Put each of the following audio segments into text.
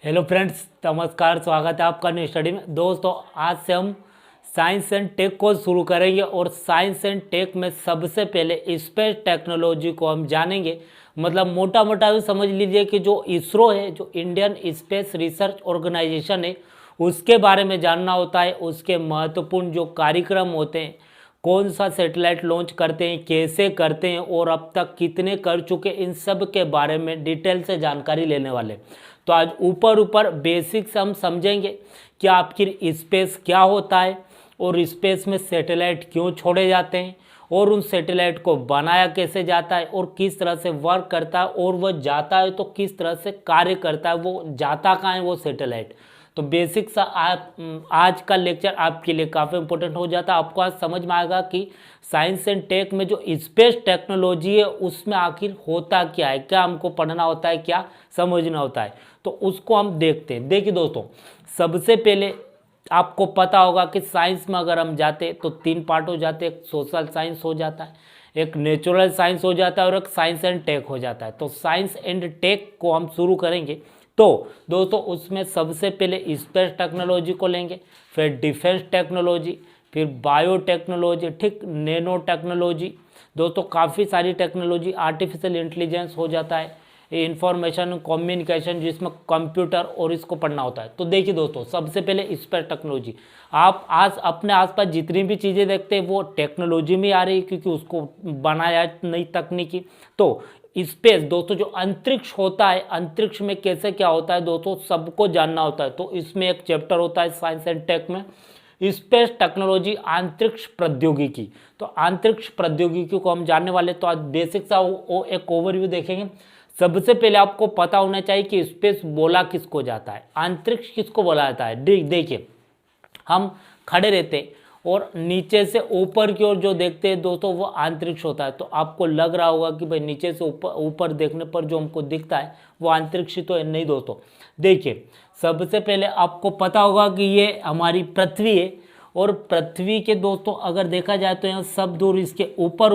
Hello friends, नमस्कार। स्वागत है आपका न्यू स्टडी में। दोस्तों, आज से हम साइंस एंड टेक को शुरू करेंगे और साइंस एंड टेक में सबसे पहले स्पेस टेक्नोलॉजी को हम जानेंगे। मतलब मोटा मोटा भी समझ लीजिए कि जो इसरो है, जो इंडियन स्पेस रिसर्च ऑर्गेनाइजेशन है, उसके बारे में जानना होता है। उसके महत्वपूर्ण जो कार्यक्रम होते हैं, कौन सा सैटेलाइट लॉन्च करते हैं, कैसे करते हैं और अब तक कितने कर चुके, इन सब के बारे में डिटेल से जानकारी लेने वाले। तो आज ऊपर ऊपर बेसिक्स हम समझेंगे कि आखिर स्पेस क्या होता है और स्पेस में सैटेलाइट क्यों छोड़े जाते हैं और उन सैटेलाइट को बनाया कैसे जाता है और किस तरह से वर्क करता है, और वह जाता है तो किस तरह से कार्य करता है, वो जाता कहाँ है वो सैटेलाइट। तो बेसिक सा आज का लेक्चर आपके लिए काफ़ी इंपॉर्टेंट हो जाता है। आपको आज समझ में आएगा कि साइंस एंड टेक में जो स्पेस टेक्नोलॉजी है उसमें आखिर होता क्या है, क्या हमको पढ़ना होता है, क्या समझना होता है। तो उसको हम देखते हैं। देखिए दोस्तों, सबसे पहले आपको पता होगा कि साइंस में अगर हम जाते तो तीन पार्ट हो जाते हैं। एक सोशल साइंस हो जाता है, एक नेचुरल साइंस हो जाता है और एक साइंस एंड टेक हो जाता है। तो साइंस एंड टेक को हम शुरू करेंगे। तो दोस्तों, उसमें सबसे पहले स्पेस टेक्नोलॉजी को लेंगे, फिर डिफेंस टेक्नोलॉजी, फिर बायो टेक्नोलॉजी, ठीक, नैनो टेक्नोलॉजी। दोस्तों, काफ़ी सारी टेक्नोलॉजी, आर्टिफिशियल इंटेलिजेंस हो जाता है, इंफॉर्मेशन कम्युनिकेशन, जिसमें कंप्यूटर और इसको पढ़ना होता है। तो देखिए दोस्तों, सबसे पहले स्पेस टेक्नोलॉजी। आप आज अपने आसपास जितनी भी चीज़ें देखते हैं वो टेक्नोलॉजी में आ रही है, क्योंकि उसको बनाया नई तकनीकी। तो स्पेस दोस्तों, जो अंतरिक्ष होता है, अंतरिक्ष में कैसे क्या होता है दोस्तों, सबको जानना होता है। तो इसमें एक चैप्टर होता है साइंस एंड टेक में, स्पेस टेक्नोलॉजी, अंतरिक्ष प्रौद्योगिकी। तो अंतरिक्ष प्रौद्योगिकी को हम जानने वाले। तो आज बेसिक सा एक ओवरव्यू देखेंगे। सबसे पहले आपको पता होना चाहिए कि स्पेस बोला किसको जाता है, अंतरिक्ष किसको बोला जाता है। देखिए, हम खड़े रहते हैं और नीचे से ऊपर की ओर जो देखते हैं दोस्तों, वो अंतरिक्ष होता है। तो आपको लग रहा होगा कि भाई नीचे से ऊपर देखने पर जो हमको दिखता है वो अंतरिक्ष तो है। नहीं दोस्तों, देखिए, सबसे पहले आपको पता होगा कि ये हमारी पृथ्वी है, और पृथ्वी के दोस्तों अगर देखा जाए तो यहाँ सब दूर इसके ऊपर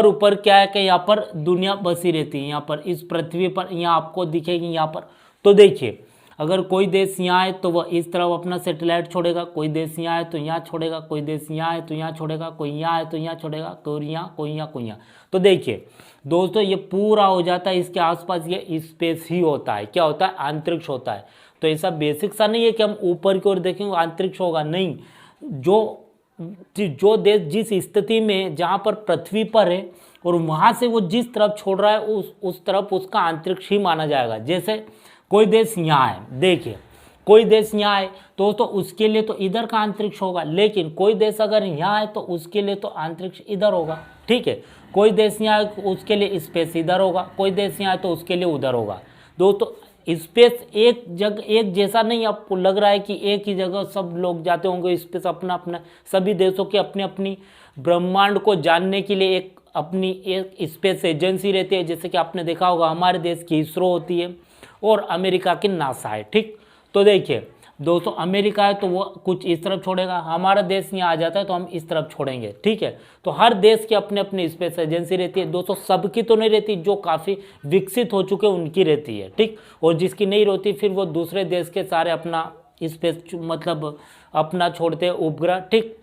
ऊपर क्या है कि यहाँ पर दुनिया बसी रहती है। यहाँ पर इस पृथ्वी पर यहाँ आपको दिखेगी यहाँ पर। तो देखिए, अगर कोई देश यहाँ है तो वह इस तरफ अपना सैटेलाइट छोड़ेगा, कोई देश यहाँ है तो यहाँ छोड़ेगा, कोई देश यहाँ है तो यहाँ छोड़ेगा, कोई यहाँ है तो यहाँ छोड़ेगा, कोई यहाँ, कोई यहाँ, कोई यहाँ। तो देखिए दोस्तों, ये पूरा हो जाता है, इसके आसपास ये स्पेस ही होता है। क्या होता है? अंतरिक्ष होता है। तो ऐसा बेसिक सा नहीं है कि हम ऊपर की ओर देखेंगे अंतरिक्ष होगा, नहीं। जो देश जिस स्थिति में, जहाँ पर पृथ्वी पर है और वहाँ से वो जिस तरफ छोड़ रहा है उस तरफ उसका अंतरिक्ष ही माना जाएगा। जैसे कोई देश यहाँ है, देखिए कोई देश यहाँ है तो उसके लिए तो इधर का अंतरिक्ष होगा, लेकिन कोई देश अगर यहाँ है तो उसके लिए तो अंतरिक्ष इधर होगा। ठीक है, कोई देश यहाँ है उसके लिए स्पेस इधर होगा, कोई देश यहाँ है तो उसके लिए उधर होगा। दोस्तों, स्पेस एक जैसा नहीं। आपको लग रहा है कि एक ही जगह सब लोग जाते होंगे स्पेस, अपना अपना, सभी देशों की अपनी अपनी ब्रह्मांड को जानने के लिए अपनी एक स्पेस एजेंसी रहती है। जैसे कि आपने देखा होगा हमारे देश की इसरो होती है और अमेरिका की नासा है। ठीक, तो देखिए दोस्तों, अमेरिका है तो वो कुछ इस तरफ छोड़ेगा, हमारा देश यहाँ आ जाता है तो हम इस तरफ छोड़ेंगे। ठीक है, तो हर देश की अपनी अपनी स्पेस एजेंसी रहती है दोस्तों। सबकी तो नहीं रहती, जो काफ़ी विकसित हो चुके उनकी रहती है। ठीक, और जिसकी नहीं रहती फिर वो दूसरे देश के सारे अपना स्पेस मतलब अपना छोड़ते हैं उपग्रह। ठीक,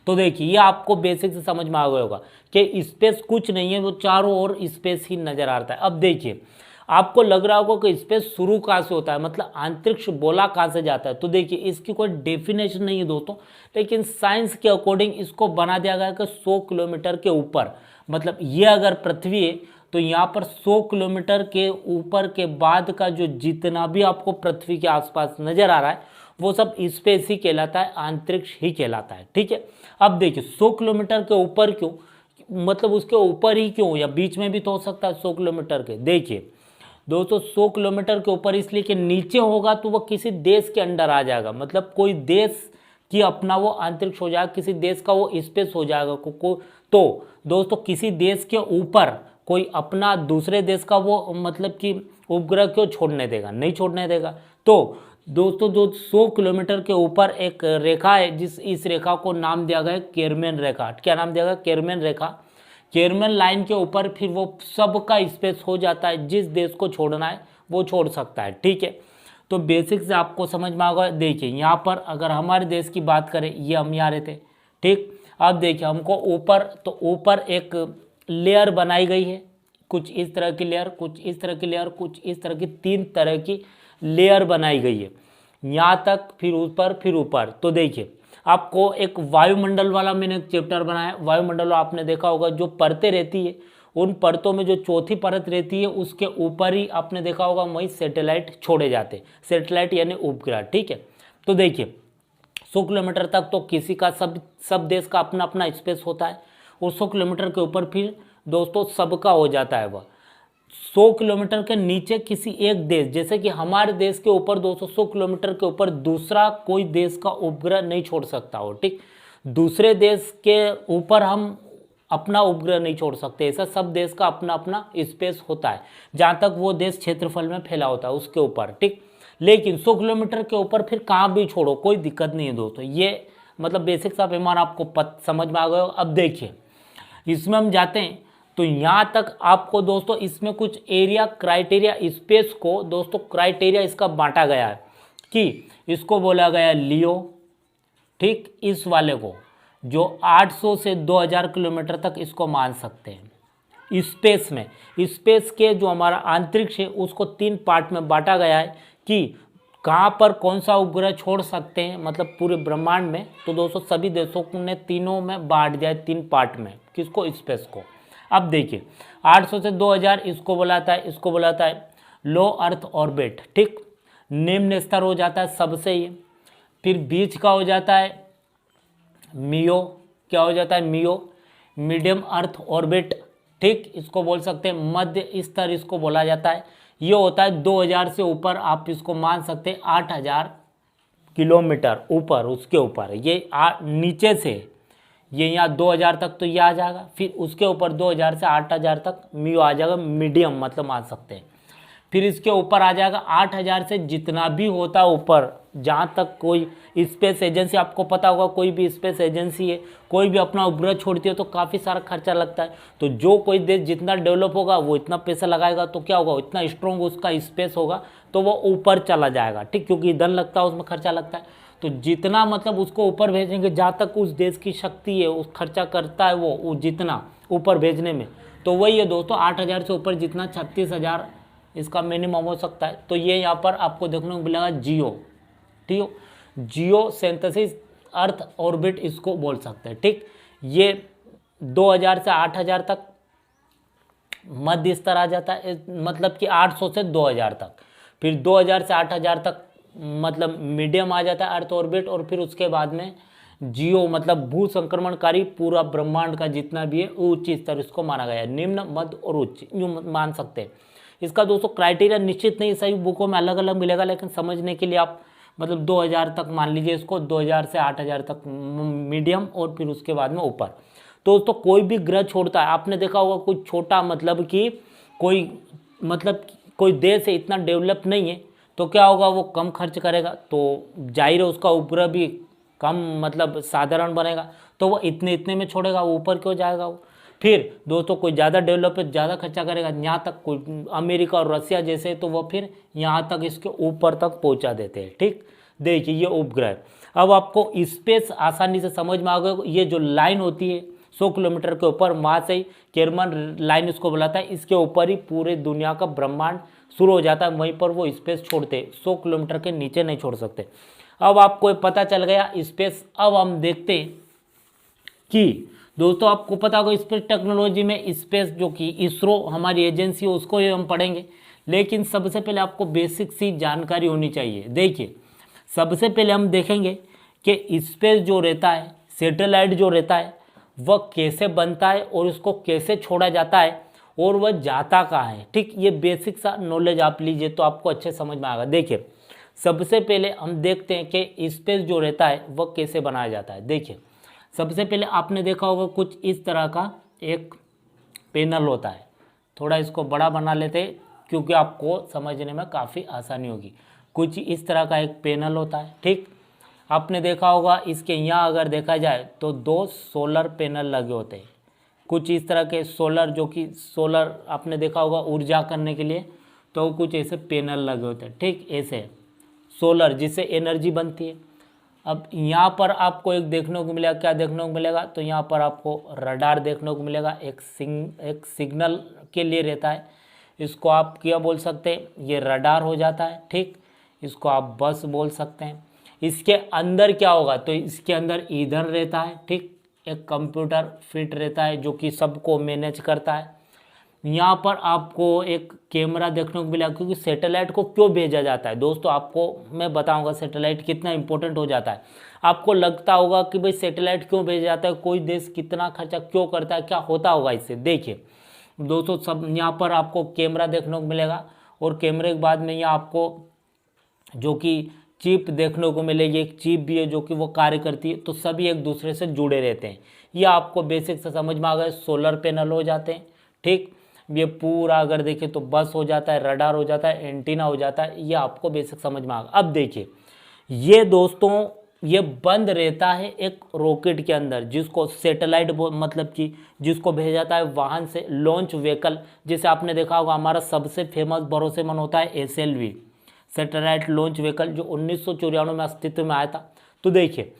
तो देखिए ये आपको बेसिक से समझ में आ गया होगा कि स्पेस कुछ नहीं है, वो चारों ओर स्पेस ही नजर आता है। अब देखिए, आपको लग रहा होगा कि स्पेस शुरू कहाँ से होता है, मतलब अंतरिक्ष बोला कहाँ से जाता है। तो देखिए, इसकी कोई डेफिनेशन नहीं है दोस्तों, लेकिन साइंस के अकॉर्डिंग इसको बना दिया गया कि 100 किलोमीटर के ऊपर, मतलब ये अगर पृथ्वी है तो यहाँ पर 100 किलोमीटर के ऊपर के बाद का जो जितना भी आपको पृथ्वी के आसपास नजर आ रहा है वो सब स्पेस ही कहलाता है, अंतरिक्ष ही कहलाता है। ठीक है, अब देखिए 100 किलोमीटर के ऊपर क्यों, मतलब उसके ऊपर ही क्यों, या बीच में भी तो हो सकता है 100 किलोमीटर के। देखिए दोस्तों, 100 किलोमीटर के ऊपर इसलिए कि नीचे होगा तो वह किसी देश के अंडर आ जाएगा, मतलब कोई देश की अपना वो अंतरिक्ष हो जाएगा, किसी देश का वो स्पेस हो जाएगा तो दोस्तों, किसी देश के ऊपर कोई अपना दूसरे देश का वो मतलब कि उपग्रह क्यों छोड़ने देगा, नहीं छोड़ने देगा। तो दोस्तों, जो 100 किलोमीटर के ऊपर एक रेखा है, इस रेखा को नाम दिया गया केरमैन रेखा। क्या नाम दिया गया? केरमैन रेखा। केरमन लाइन के ऊपर फिर वो सबका स्पेस हो जाता है, जिस देश को छोड़ना है वो छोड़ सकता है। ठीक है, तो बेसिक से आपको समझ में आएगा। देखिए यहाँ पर अगर हमारे देश की बात करें, ये हम यहाँ रहे थे। ठीक, अब देखिए हमको ऊपर, तो ऊपर एक लेयर बनाई गई है, कुछ इस तरह की लेयर, कुछ इस तरह की लेयर, कुछ इस तरह की, 3 तरह की लेयर बनाई गई है यहाँ तक, फिर ऊपर फिर ऊपर। तो देखिए आपको एक वायुमंडल वाला मैंने एक चैप्टर बनाया। वायुमंडल आपने देखा होगा, जो परतें रहती है, उन परतों में जो चौथी परत रहती है उसके ऊपर ही आपने देखा होगा वही सैटेलाइट छोड़े जाते हैं, सैटेलाइट यानी उपग्रह। ठीक है, तो देखिए 100 किलोमीटर तक तो किसी का सब देश का अपना अपना स्पेस होता है, और 100 किलोमीटर के ऊपर फिर दोस्तों सबका हो जाता है। वह 100 किलोमीटर के नीचे किसी एक देश, जैसे कि हमारे देश के ऊपर 200 किलोमीटर के ऊपर दूसरा कोई देश का उपग्रह नहीं छोड़ सकता हो। ठीक, दूसरे देश के ऊपर हम अपना उपग्रह नहीं छोड़ सकते। ऐसा सब देश का अपना अपना स्पेस होता है, जहाँ तक वो देश क्षेत्रफल में फैला होता है उसके ऊपर। ठीक, लेकिन 100 किलोमीटर के ऊपर फिर कहाँ भी छोड़ो कोई दिक्कत नहीं है दोस्तों। ये मतलब बेसिक सा पैमाना आपको समझ में आ गया। अब देखिए इसमें हम जाते हैं, तो यहाँ तक आपको दोस्तों इसमें कुछ एरिया क्राइटेरिया, स्पेस को दोस्तों क्राइटेरिया इसका बांटा गया है कि इसको बोला गया लियो। ठीक, इस वाले को जो 800 से 2000 किलोमीटर तक इसको मान सकते हैं। स्पेस में, स्पेस के जो हमारा अंतरिक्ष है उसको 3 पार्ट में बांटा गया है कि कहाँ पर कौन सा उपग्रह छोड़ सकते हैं, मतलब पूरे ब्रह्मांड में। तो दोस्तों सभी देशों ने तीनों में बांट दिया है, 3 पार्ट में। किसको? स्पेस को। अब देखिए 800 से 2000 इसको बुलाता है, इसको बुलाता है लो अर्थ ऑर्बिट। ठीक, निम्न स्तर हो जाता है सबसे ही। फिर बीच का हो जाता है मियो, क्या हो जाता है? मियो, मीडियम अर्थ ऑर्बिट। ठीक, इसको बोल सकते हैं मध्य स्तर, इसको बोला जाता है। ये होता है 2000 से ऊपर, आप इसको मान सकते हैं 8000 किलोमीटर ऊपर, उसके ऊपर ये नीचे से ये यहाँ 2000 तक तो ये आ जाएगा, फिर उसके ऊपर 2000 से 8000 तक मियो आ जाएगा, मीडियम मतलब मान सकते हैं। फिर इसके ऊपर आ जाएगा 8000 से जितना भी होता है ऊपर, जहाँ तक कोई स्पेस एजेंसी, आपको पता होगा कोई भी स्पेस एजेंसी है, कोई भी अपना उपग्रह छोड़ती है तो काफ़ी सारा खर्चा लगता है। तो जो कोई देश जितना डेवलप होगा वो इतना पैसा लगाएगा, तो क्या होगा, इतना स्ट्रॉन्ग उसका स्पेस होगा, तो वो ऊपर चला जाएगा। ठीक, क्योंकि धन लगता है उसमें, खर्चा लगता है। तो जितना मतलब उसको ऊपर भेजेंगे, जहाँ तक उस देश की शक्ति है, उस खर्चा करता है वो जितना ऊपर भेजने में, तो वही है दोस्तों 8000 से ऊपर जितना 36000 इसका मिनिमम हो सकता है। तो ये यहाँ पर आपको देखने को मिलेगा जियो। ठीक, जियो सिंथेसिस अर्थ ऑर्बिट इसको बोल सकते हैं। ठीक, ये 2000 से 8000 तक मध्य स्तर आ जाता है, मतलब कि 800 से 2000 तक। फिर 2000 से 8000 तक मतलब मीडियम आ जाता है अर्थ ऑर्बिट, और फिर उसके बाद में जियो मतलब भू संक्रमणकारी पूरा ब्रह्मांड का जितना भी है उच्च स्तर इसको माना गया है। निम्न, मध्य और उच्च यूँ मान सकते हैं। इसका दोस्तों क्राइटेरिया निश्चित नहीं, सही बुकों में अलग अलग मिलेगा, लेकिन समझने के लिए आप मतलब 2000 तक मान लीजिए इसको, 2000 से 8000 तक मीडियम, और फिर उसके बाद में ऊपर। तो दोस्तों कोई भी ग्रह छोड़ता है, आपने देखा होगा कुछ छोटा, मतलब कि कोई देश है इतना डेवलप नहीं है, तो क्या होगा, वो कम खर्च करेगा, तो जाहिर है उसका उपग्रह भी कम मतलब साधारण बनेगा, तो वो इतने में छोड़ेगा, वो ऊपर क्यों जाएगा वो। फिर दोस्तों कोई ज़्यादा डेवलप है, ज़्यादा खर्चा करेगा, यहाँ तक कोई अमेरिका और रसिया जैसे, तो वो फिर यहाँ तक इसके ऊपर तक पहुँचा देते हैं। ठीक, देखिए ये उपग्रह। अब आपको स्पेस आसानी से समझ में आ गया। ये जो लाइन होती है 100 किलोमीटर के ऊपर, वहाँ से ही केरमन लाइन इसको बुलाता है, इसके ऊपर ही पूरे दुनिया का ब्रह्मांड शुरू हो जाता है, वहीं पर वो स्पेस छोड़ते, 100 किलोमीटर के नीचे नहीं छोड़ सकते। अब आपको पता चल गया स्पेस। अब हम देखते हैं कि दोस्तों आपको पता होगा स्पेस टेक्नोलॉजी में स्पेस जो कि इसरो हमारी एजेंसी है उसको ही हम पढ़ेंगे, लेकिन सबसे पहले आपको बेसिक सी जानकारी होनी चाहिए। देखिए सबसे पहले हम देखेंगे कि स्पेस जो रहता है, सैटेलाइट जो रहता है, वह कैसे बनता है और उसको कैसे छोड़ा जाता है और वह जाता कहाँ है। ठीक, ये बेसिक सा नॉलेज आप लीजिए तो आपको अच्छे समझ में आएगा। देखिए सबसे पहले हम देखते हैं कि स्पेस जो रहता है वह कैसे बनाया जाता है। देखिए सबसे पहले आपने देखा होगा कुछ इस तरह का एक पैनल होता है, थोड़ा इसको बड़ा बना लेते हैं क्योंकि आपको समझने में काफ़ी आसानी होगी। कुछ इस तरह का एक पैनल होता है। ठीक, आपने देखा होगा इसके यहाँ अगर देखा जाए तो 2 सोलर पैनल लगे होते हैं, कुछ इस तरह के सोलर, जो कि सोलर आपने देखा होगा ऊर्जा करने के लिए, तो कुछ ऐसे पैनल लगे होते हैं, ठीक, ऐसे सोलर जिससे एनर्जी बनती है। अब यहाँ पर आपको एक देखने को मिलेगा, क्या देखने को मिलेगा, तो यहाँ पर आपको रडार देखने को मिलेगा, एक सिग्नल के लिए रहता है, इसको आप क्या बोल सकते हैं, ये रडार हो जाता है, ठीक, इसको आप बस बोल सकते हैं। इसके अंदर क्या होगा, तो इसके अंदर ईंधन रहता है, ठीक, एक कंप्यूटर फिट रहता है जो कि सबको मैनेज करता है। यहाँ पर आपको एक कैमरा देखने को मिला, क्योंकि सैटेलाइट को क्यों भेजा जाता है दोस्तों, आपको मैं बताऊंगा सैटेलाइट कितना इंपॉर्टेंट हो जाता है। आपको लगता होगा कि भाई सैटेलाइट क्यों भेजा जाता है, कोई देश कितना खर्चा क्यों करता है, क्या होता होगा इससे। देखिए दोस्तों, सब यहाँ पर आपको कैमरा देखने को मिलेगा, और कैमरे के बाद में यहाँ आपको जो कि चिप देखने को मिलेगी, एक चिप भी है जो कि वो कार्य करती है, तो सभी एक दूसरे से जुड़े रहते हैं। ये आपको बेसिक से समझ में आ गए, सोलर पैनल हो जाते हैं, ठीक, ये पूरा अगर देखें तो बस हो जाता है, रडार हो जाता है, एंटीना हो जाता है, ये आपको बेसिक समझ में आ गया। अब देखिए ये दोस्तों, ये बंद रहता है एक रॉकेट के अंदर, जिसको सैटेलाइट मतलब कि जिसको भेजा जाता है वाहन से, लॉन्च व्हीकल, जैसे आपने देखा होगा हमारा सबसे फेमस भरोसेमंद होता है SLV, सैटेलाइट लॉन्च व्हीकल, जो 1994 में अस्तित्व में आया था। तो देखिए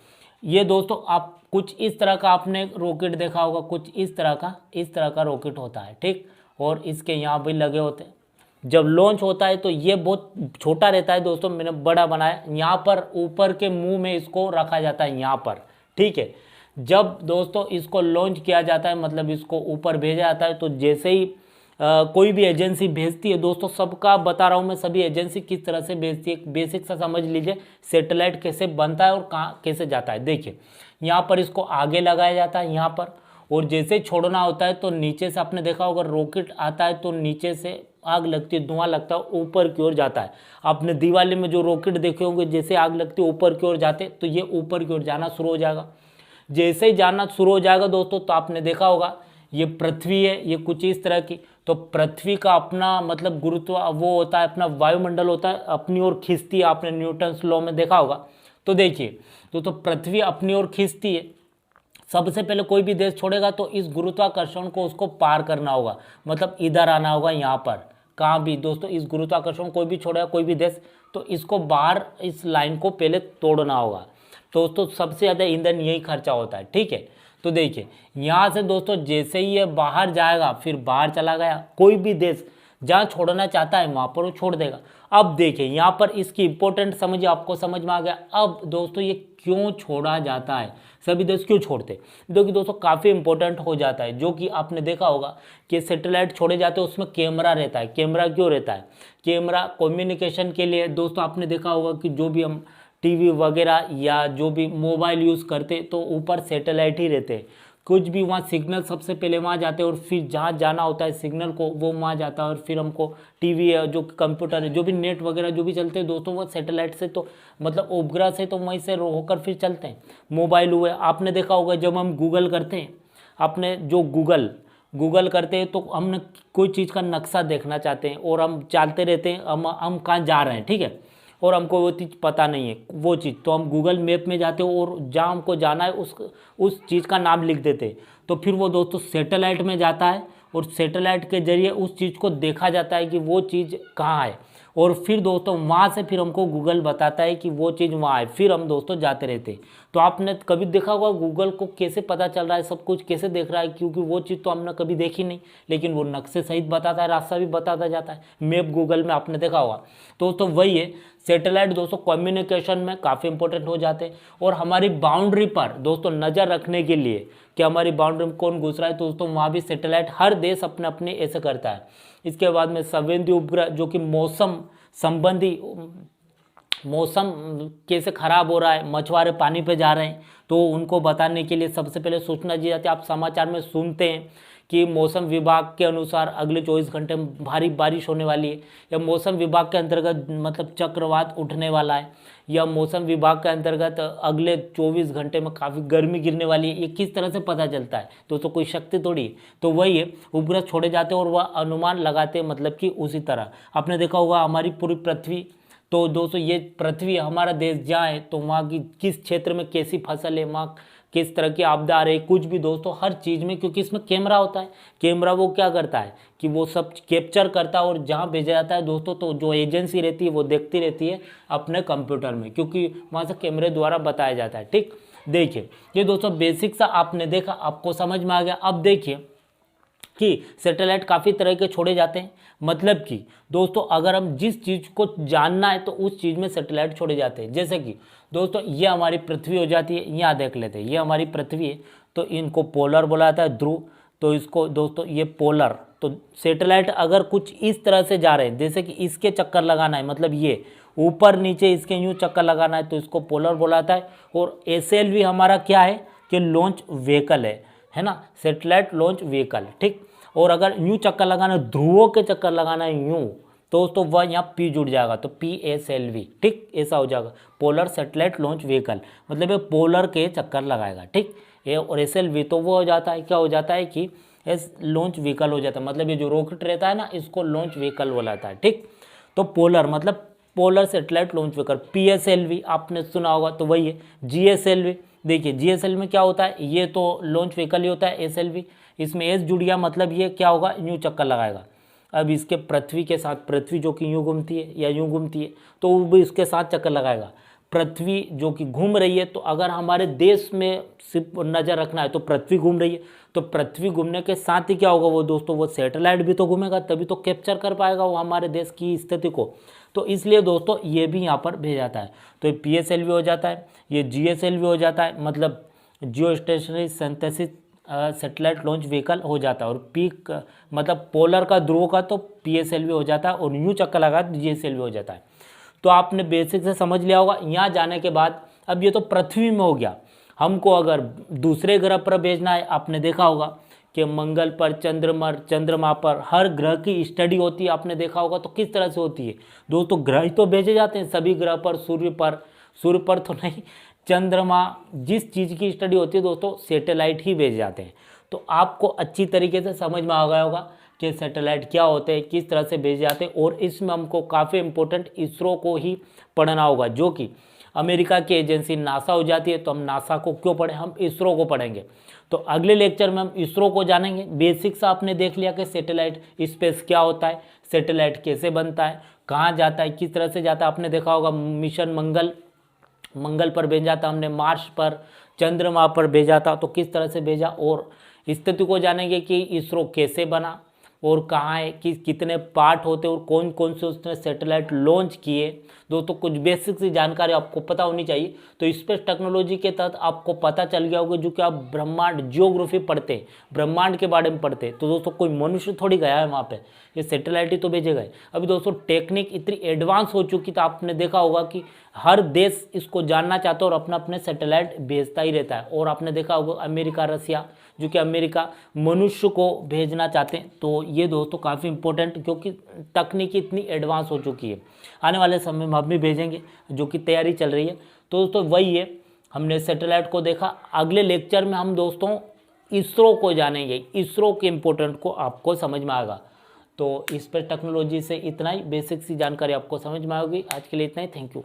ये दोस्तों, आप कुछ इस तरह का आपने रॉकेट देखा होगा, कुछ इस तरह का रॉकेट होता है, ठीक, और इसके यहाँ भी लगे होते हैं। जब लॉन्च होता है तो ये बहुत छोटा रहता है दोस्तों, मैंने बड़ा बनाया, यहाँ पर ऊपर के मुंह में इसको रखा जाता है यहाँ पर, ठीक है। जब दोस्तों इसको लॉन्च किया जाता है, मतलब इसको ऊपर भेजा जाता है, तो जैसे ही कोई भी एजेंसी भेजती है दोस्तों, सबका बता रहा हूँ मैं, सभी एजेंसी किस तरह से भेजती है, बेसिक सा समझ लीजिए सैटेलाइट कैसे बनता है और कहाँ कैसे जाता है। देखिए यहाँ पर इसको आगे लगाया जाता है यहाँ पर, और जैसे छोड़ना होता है तो नीचे से आपने देखा होगा रॉकेट आता है तो नीचे से आग लगती है, धुआं लगता है, ऊपर की ओर जाता है। आपने दिवाली में जो रॉकेट देखे होंगे, जैसे आग लगती है ऊपर की ओर जाते, तो ये ऊपर की ओर जाना शुरू हो जाएगा। जैसे ही जाना शुरू हो जाएगा दोस्तों, तो आपने देखा होगा ये पृथ्वी है, ये कुछ इस तरह की, तो पृथ्वी का अपना मतलब गुरुत्व वो होता है, अपना वायुमंडल होता है, अपनी ओर खींचती है, आपने न्यूटन्स लॉ में देखा होगा। तो देखिए तो पृथ्वी अपनी ओर खींचती है, सबसे पहले कोई भी देश छोड़ेगा तो इस गुरुत्वाकर्षण को उसको पार करना होगा, मतलब इधर आना होगा यहाँ पर, कहाँ भी दोस्तों इस गुरुत्वाकर्षण कोई भी छोड़ेगा कोई भी देश, तो इसको बाहर इस लाइन को पहले तोड़ना होगा। दोस्तों सबसे ज़्यादा ईंधन यही खर्चा होता है, ठीक है। तो देखिए यहाँ से दोस्तों जैसे ही ये बाहर जाएगा, फिर बाहर चला गया, कोई भी देश जहाँ छोड़ना चाहता है वहाँ पर वो छोड़ देगा। अब देखिए यहाँ पर इसकी इंपॉर्टेंट समझिए, आपको समझ में आ गया। अब दोस्तों ये क्यों छोड़ा जाता है, सभी देश क्यों छोड़ते, जो कि दोस्तों काफ़ी इंपॉर्टेंट हो जाता है, जो कि आपने देखा होगा कि सैटेलाइट छोड़े जाते हैं उसमें कैमरा रहता है। कैमरा क्यों रहता है, कैमरा कम्युनिकेशन के लिए। दोस्तों आपने देखा होगा कि जो भी हम टीवी वगैरह या जो भी मोबाइल यूज़ करते तो ऊपर सैटेलाइट ही रहते हैं, कुछ भी वहाँ सिग्नल सबसे पहले वहाँ जाते हैं, और फिर जहाँ जाना होता है सिग्नल को वो वहाँ जाता है, और फिर हमको टीवी है, जो कंप्यूटर है, जो भी नेट वगैरह जो भी चलते हैं दोस्तों, वो सैटेलाइट से, तो मतलब उपग्रह से, तो वहीं से होकर फिर चलते हैं। मोबाइल हुए, आपने देखा होगा जब हम गूगल करते हैं, आपने जो गूगल करते हैं, तो हमने कोई चीज़ का नक्शा देखना चाहते हैं और हम चलते रहते हैं, हम कहाँ जा रहे हैं, ठीक है, और हमको वो चीज़ पता नहीं है वो चीज़, तो हम गूगल मैप में जाते हो और जहाँ हमको जाना है उस चीज़ का नाम लिख देते हैं, तो फिर वो दोस्तों सैटेलाइट में जाता है, और सैटेलाइट के जरिए उस चीज़ को देखा जाता है कि वो चीज़ कहाँ है, और फिर दोस्तों वहाँ से फिर हमको गूगल बताता है कि वो चीज़ वहाँ है, फिर हम दोस्तों जाते रहते हैं। तो आपने कभी देखा होगा गूगल को कैसे पता चल रहा है, सब कुछ कैसे देख रहा है, क्योंकि वो चीज़ तो हमने कभी देखी नहीं, लेकिन वो नक्शे सहित बताता है, रास्ता भी बताता जाता है, मैप गूगल में आपने देखा होगा। तो वही है, सैटेलाइट दोस्तों कम्युनिकेशन में काफ़ी इंपॉर्टेंट हो जाते हैं, और हमारी बाउंड्री पर दोस्तों नज़र रखने के लिए कि हमारी बाउंड्री में कौन घुस रहा है, तो दोस्तों वहाँ भी सैटेलाइट हर देश अपने अपने ऐसे करता है। इसके बाद में संवेदी उपग्रह, जो कि मौसम संबंधी, मौसम कैसे ख़राब हो रहा है, मछुआरे पानी पे जा रहे हैं, तो उनको बताने के लिए सबसे पहले सूचना दी जाती है। आप समाचार में सुनते हैं कि मौसम विभाग के अनुसार अगले 24 घंटे में भारी बारिश होने वाली है, या मौसम विभाग के अंतर्गत मतलब चक्रवात उठने वाला है, या मौसम विभाग के अंतर्गत अगले 24 घंटे में काफ़ी गर्मी गिरने वाली है। ये किस तरह से पता चलता है दोस्तों, कोई शक्ति थोड़ी है। तो वही है, उपग्रह छोड़े जाते हैं और वह अनुमान लगाते हैं, मतलब कि उसी तरह आपने देखा होगा हमारी पूरी पृथ्वी, तो दोस्तों ये पृथ्वी हमारा देश जहाँ है, तो वहाँ की किस क्षेत्र में कैसी फसल है, वहाँ किस तरह की आपदा आ रही, कुछ भी दोस्तों हर चीज़ में, क्योंकि इसमें कैमरा होता है। कैमरा वो क्या करता है कि वो सब कैप्चर करता है और जहाँ भेजा जाता है दोस्तों, तो जो एजेंसी रहती है वो देखती रहती है अपने कंप्यूटर में, क्योंकि वहाँ से कैमरे द्वारा बताया जाता है। ठीक, देखिए ये दोस्तों बेसिक सा आपने देखा, आपको समझ में आ गया। अब देखिए कि सैटेलाइट काफ़ी तरह के छोड़े जाते हैं, मतलब कि दोस्तों अगर हम जिस चीज़ को जानना है तो उस चीज़ में सैटेलाइट छोड़े जाते हैं। जैसे कि दोस्तों ये हमारी पृथ्वी हो जाती है, यहाँ देख लेते हैं, ये हमारी पृथ्वी है, तो इनको पोलर बोला जाता है, ध्रुव, तो इसको दोस्तों ये पोलर। तो सैटेलाइट अगर कुछ इस तरह से जा रहे हैं, जैसे कि इसके चक्कर लगाना है, मतलब ये ऊपर नीचे इसके यूँ चक्कर लगाना है, तो इसको पोलर बोला जाता है। और एसएलवी हमारा क्या है कि लॉन्च व्हीकल है ना, सैटेलाइट लॉन्च व्हीकल। ठीक, और अगर यूँ चक्कर लगाना है, ध्रुवों के चक्कर लगाना है यूँ, दोस्तों वह यहाँ पी जुड़ जाएगा, तो PSLV। ठीक, ऐसा हो जाएगा, पोलर सैटेलाइट लॉन्च व्हीकल, मतलब ये पोलर के चक्कर लगाएगा। ठीक, ये और SLV तो वो हो जाता है, क्या हो जाता है कि एस लॉन्च व्हीकल हो जाता है, मतलब ये जो रॉकेट रहता है ना, इसको लॉन्च व्हीकल बोला जाता है। ठीक, तो पोलर मतलब polar satellite launch vehicle. PSLV आपने सुना होगा, तो वही है। GSLV, देखिए GSLV में क्या होता है, ये तो लॉन्च व्हीकल ही होता है। SLV इसमें एस जुड़ गया, मतलब ये क्या होगा, यूँ चक्कर लगाएगा। अब इसके पृथ्वी के साथ, पृथ्वी जो कि यूँ घूमती है या यूँ घूमती है, तो वो भी इसके साथ चक्कर लगाएगा। पृथ्वी जो कि घूम रही है, तो अगर हमारे देश में सिर्फ नज़र रखना है तो पृथ्वी घूम रही है, तो पृथ्वी घूमने के साथ ही क्या होगा वो दोस्तों, वो सैटेलाइट भी तो घूमेगा, तभी तो कैप्चर कर पाएगा वो हमारे देश की स्थिति को। तो इसलिए दोस्तों ये भी यहाँ पर भेजा जाता है। तो ये PSLV हो जाता है, ये GSLV हो जाता है, मतलब जियो stationery synthesis satellite launch vehicle हो जाता है। और पीक मतलब पोलर का, ध्रुव का, तो PSLV हो जाता है, और यूँ चक्कर लगा तो GSLV हो जाता है। तो आपने बेसिक से समझ लिया होगा। यहाँ जाने के बाद अब ये तो पृथ्वी में हो गया, हमको अगर दूसरे ग्रह पर भेजना है, आपने देखा होगा कि मंगल पर, चंद्रमा पर, हर ग्रह की स्टडी होती है, आपने देखा होगा। तो किस तरह से होती है दोस्तों, ग्रह तो भेजे जाते हैं सभी ग्रह पर, सूर्य पर तो नहीं, चंद्रमा, जिस चीज़ की स्टडी होती है दोस्तों, सैटेलाइट ही भेजे जाते हैं। तो आपको अच्छी तरीके से समझ में आ गया होगा कि सैटेलाइट क्या होते हैं, किस तरह से भेजे जाते हैं। और इसमें हमको काफ़ी इंपॉर्टेंट इसरो को ही पढ़ना होगा, जो कि अमेरिका की एजेंसी नासा हो जाती है। तो हम नासा को क्यों पढ़ें, हम इसरो को पढ़ेंगे। तो अगले लेक्चर में हम इसरो को जानेंगे। बेसिक्स आपने देख लिया कि सैटेलाइट स्पेस क्या होता है, सैटेलाइट कैसे बनता है, कहाँ जाता है, किस तरह से जाता है। आपने देखा होगा मिशन मंगल पर भेजा था हमने, मार्स पर, चंद्रमा पर भेजा था, तो किस तरह से भेजा। और स्थिति को जानेंगे कि इसरो कैसे बना और कहाँ है, कितने पार्ट होते और कौन कौन से उसने सैटेलाइट लॉन्च किए। दोस्तों कुछ बेसिक सी जानकारी आपको पता होनी चाहिए। तो स्पेस टेक्नोलॉजी के तहत आपको पता चल गया होगा, जो कि आप ब्रह्मांड जियोग्राफी पढ़ते हैं, ब्रह्मांड के बारे में पढ़ते हैं। तो दोस्तों कोई मनुष्य थोड़ी गया है वहाँ पे, ये सैटेलाइट ही तो भेजे गए। अभी दोस्तों टेक्निक इतनी एडवांस हो चुकी, तो आपने देखा होगा कि हर देश इसको जानना चाहता है और अपना अपने सैटेलाइट भेजता ही रहता है। और आपने देखा होगा अमेरिका, रसिया, जो कि अमेरिका मनुष्य को भेजना चाहते हैं। तो ये दोस्तों काफ़ी इंपॉर्टेंट, क्योंकि तकनीकी इतनी एडवांस हो चुकी है। आने वाले समय में हम भी भेजेंगे, जो कि तैयारी चल रही है। तो दोस्तों वही है, हमने सैटेलाइट को देखा। अगले लेक्चर में हम दोस्तों इसरो को जानेंगे, इसरो के इम्पोर्टेंट को आपको समझ में आएगा। तो इस पर टेक्नोलॉजी से इतना ही बेसिक सी जानकारी आपको समझ में आएगी। आज के लिए इतना ही, थैंक यू।